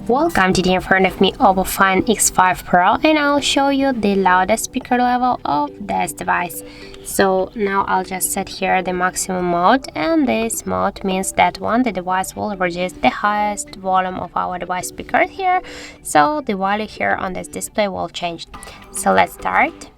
Welcome, today in front of me OPPO FIND X5 PRO, and I'll show you the loudest speaker level of this device. So now I'll just set here the maximum mode, and this mode means that when the device will reduce the highest volume of our device speaker here, so the value here on this display will change. So let's start.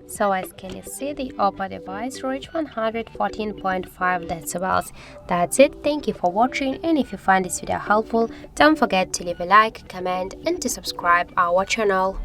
So as can you see, the OPPO device reached 114.5 decibels. That's it. Thank you for watching, and if you find this video helpful, don't forget to leave a like, comment and to subscribe our channel.